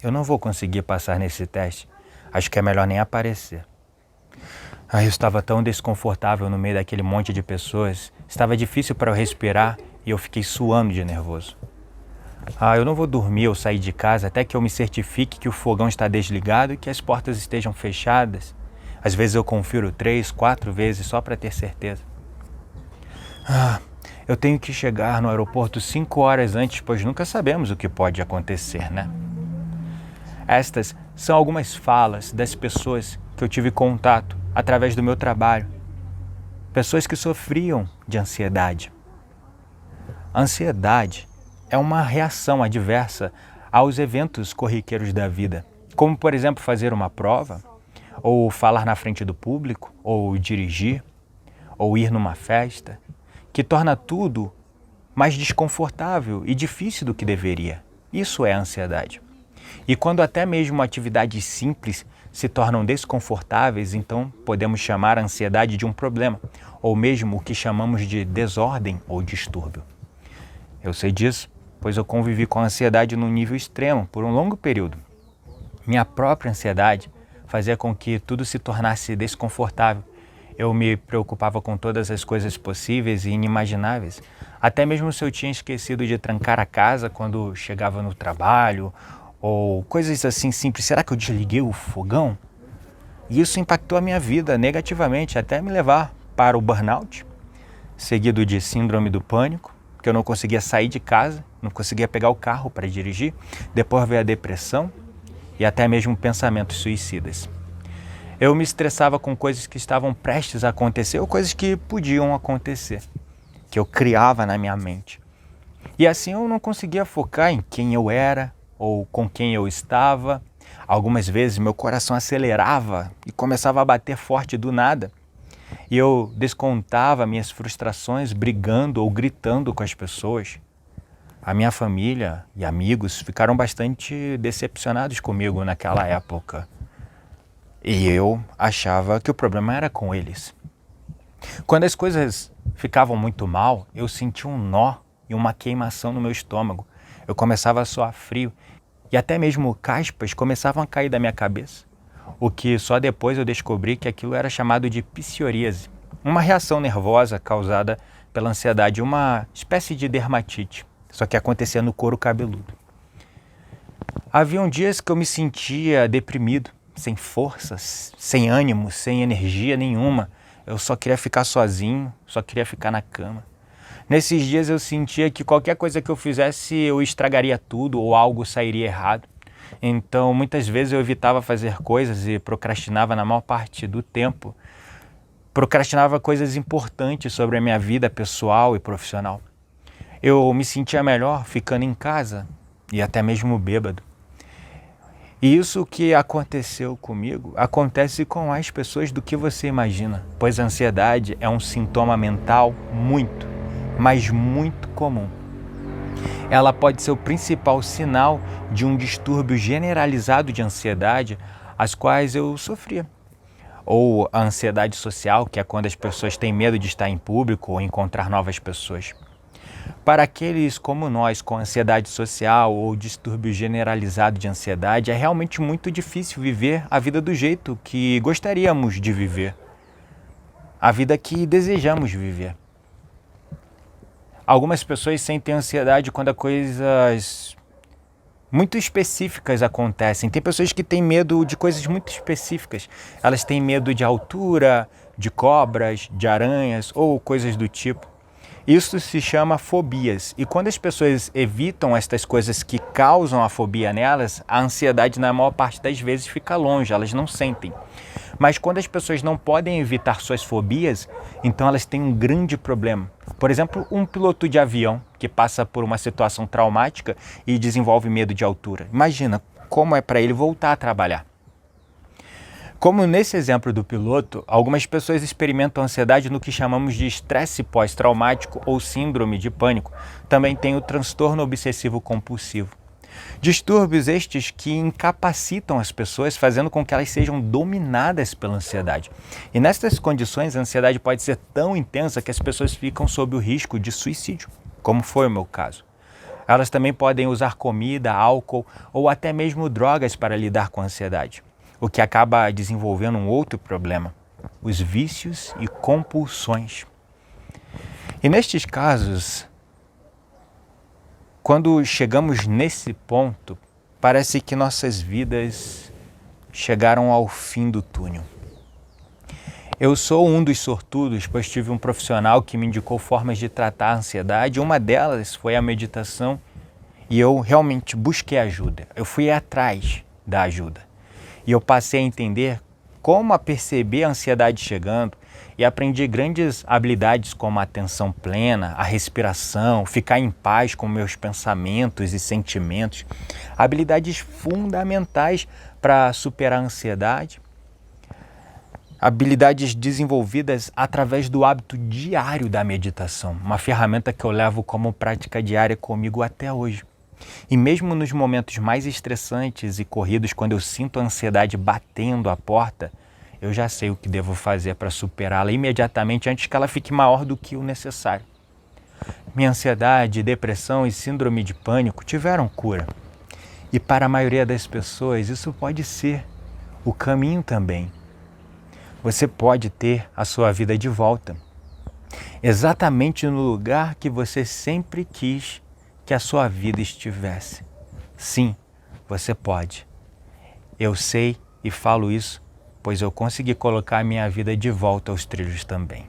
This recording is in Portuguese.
Eu não vou conseguir passar nesse teste. Acho que é melhor nem aparecer. Eu estava tão desconfortável no meio daquele monte de pessoas. Estava difícil para eu respirar e eu fiquei suando de nervoso. Eu não vou dormir ou sair de casa até que eu me certifique que o fogão está desligado e que as portas estejam fechadas. Às vezes eu confiro 3, 4 vezes só para ter certeza. Eu tenho que chegar no aeroporto 5 horas antes, pois nunca sabemos o que pode acontecer, né? Estas são algumas falas das pessoas que eu tive contato através do meu trabalho. Pessoas que sofriam de ansiedade. A ansiedade é uma reação adversa aos eventos corriqueiros da vida, como, por exemplo, fazer uma prova, ou falar na frente do público, ou dirigir, ou ir numa festa, que torna tudo mais desconfortável e difícil do que deveria. Isso é ansiedade. E quando até mesmo atividades simples se tornam desconfortáveis, então podemos chamar a ansiedade de um problema, ou mesmo o que chamamos de desordem ou distúrbio. Eu sei disso, pois eu convivi com a ansiedade num nível extremo por um longo período. Minha própria ansiedade fazia com que tudo se tornasse desconfortável. Eu me preocupava com todas as coisas possíveis e inimagináveis, até mesmo se eu tinha esquecido de trancar a casa quando chegava no trabalho, ou coisas assim simples. Será que eu desliguei o fogão? E isso impactou a minha vida negativamente, até me levar para o burnout, seguido de síndrome do pânico, que eu não conseguia sair de casa, não conseguia pegar o carro para dirigir, depois veio a depressão e até mesmo pensamentos suicidas. Eu me estressava com coisas que estavam prestes a acontecer ou coisas que podiam acontecer, que eu criava na minha mente. E assim eu não conseguia focar em quem eu era ou com quem eu estava. Algumas vezes meu coração acelerava e começava a bater forte do nada. E eu descontava minhas frustrações brigando ou gritando com as pessoas. A minha família e amigos ficaram bastante decepcionados comigo naquela época. E eu achava que o problema era com eles. Quando as coisas ficavam muito mal, eu sentia um nó e uma queimação no meu estômago. Eu começava a suar frio e até mesmo caspas começavam a cair da minha cabeça. O que só depois eu descobri que aquilo era chamado de psoríase, uma reação nervosa causada pela ansiedade, uma espécie de dermatite, só que acontecia no couro cabeludo. Haviam dias que eu me sentia deprimido, sem forças, sem ânimo, sem energia nenhuma. Eu só queria ficar sozinho, só queria ficar na cama. Nesses dias eu sentia que qualquer coisa que eu fizesse eu estragaria tudo ou algo sairia errado. Então muitas vezes eu evitava fazer coisas e procrastinava na maior parte do tempo. Procrastinava coisas importantes sobre a minha vida pessoal e profissional. Eu me sentia melhor ficando em casa e até mesmo bêbado. E isso que aconteceu comigo, acontece com mais pessoas do que você imagina, pois a ansiedade é um sintoma mental muito, mas muito comum. Ela pode ser o principal sinal de um distúrbio generalizado de ansiedade, as quais eu sofria. Ou a ansiedade social, que é quando as pessoas têm medo de estar em público ou encontrar novas pessoas. Para aqueles como nós, com ansiedade social ou distúrbio generalizado de ansiedade, é realmente muito difícil viver a vida do jeito que gostaríamos de viver. A vida que desejamos viver. Algumas pessoas sentem ansiedade quando coisas muito específicas acontecem. Tem pessoas que têm medo de coisas muito específicas. Elas têm medo de altura, de cobras, de aranhas ou coisas do tipo. Isso se chama fobias. E quando as pessoas evitam estas coisas que causam a fobia nelas, a ansiedade na maior parte das vezes fica longe, elas não sentem. Mas quando as pessoas não podem evitar suas fobias, então elas têm um grande problema. Por exemplo, um piloto de avião que passa por uma situação traumática e desenvolve medo de altura. Imagina como é para ele voltar a trabalhar. Como nesse exemplo do piloto, algumas pessoas experimentam ansiedade no que chamamos de estresse pós-traumático ou síndrome de pânico. Também tem o transtorno obsessivo compulsivo. Distúrbios estes que incapacitam as pessoas, fazendo com que elas sejam dominadas pela ansiedade. E nestas condições, a ansiedade pode ser tão intensa que as pessoas ficam sob o risco de suicídio, como foi o meu caso. Elas também podem usar comida, álcool ou até mesmo drogas para lidar com a ansiedade, o que acaba desenvolvendo um outro problema: os vícios e compulsões. E nestes casos, quando chegamos nesse ponto, parece que nossas vidas chegaram ao fim do túnel. Eu sou um dos sortudos, pois tive um profissional que me indicou formas de tratar a ansiedade. Uma delas foi a meditação e eu realmente busquei ajuda. Eu fui atrás da ajuda e eu passei a entender como a perceber a ansiedade chegando e aprendi grandes habilidades como a atenção plena, a respiração, ficar em paz com meus pensamentos e sentimentos, habilidades fundamentais para superar a ansiedade. Habilidades desenvolvidas através do hábito diário da meditação, uma ferramenta que eu levo como prática diária comigo até hoje. E mesmo nos momentos mais estressantes e corridos, quando eu sinto a ansiedade batendo à porta, eu já sei o que devo fazer para superá-la imediatamente antes que ela fique maior do que o necessário. Minha ansiedade, depressão e síndrome de pânico tiveram cura. E para a maioria das pessoas, isso pode ser o caminho também. Você pode ter a sua vida de volta, exatamente no lugar que você sempre quis que a sua vida estivesse. Sim, você pode. Eu sei e falo isso, pois eu consegui colocar a minha vida de volta aos trilhos também.